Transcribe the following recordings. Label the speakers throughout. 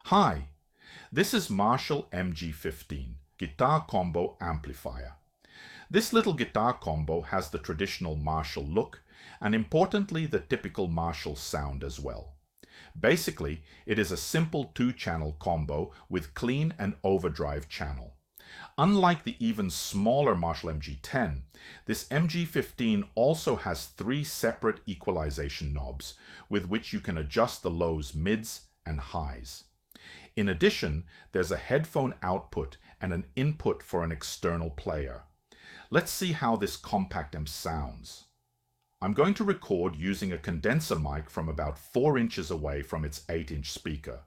Speaker 1: Hi, this is Marshall MG15 guitar combo amplifier. This little guitar combo has the traditional Marshall look and importantly the typical Marshall sound as well. Basically, it is a simple two-channel combo with clean and overdrive channel. Unlike the even smaller Marshall MG10, this MG15 also has 3 separate equalization knobs with which you can adjust the lows, mids, and highs. In addition, there's a headphone output and an input for an external player. Let's see how this compact amp sounds. I'm going to record using a condenser mic from about 4 inches away from its 8-inch speaker.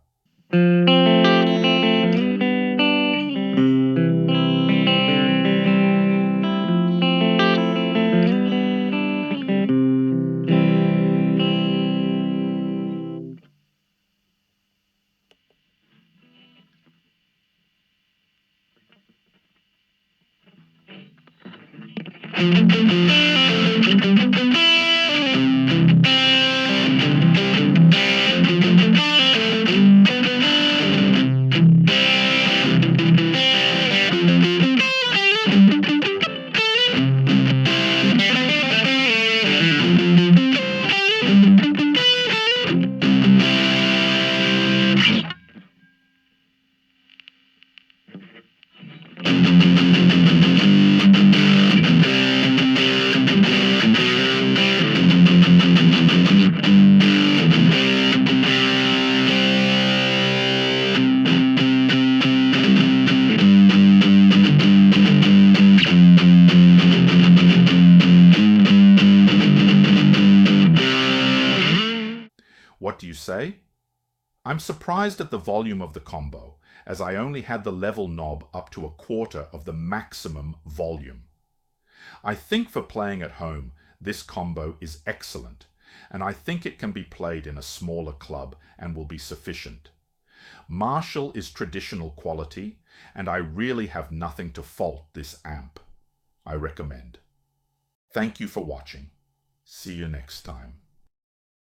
Speaker 1: What do you say? I'm surprised at the volume of the combo, as I only had the level knob up to 1/4 of the maximum volume. I think for playing at home, this combo is excellent, and I think it can be played in a smaller club and will be sufficient. Marshall is traditional quality, and I really have nothing to fault this amp. I recommend. Thank you for watching. See you next time.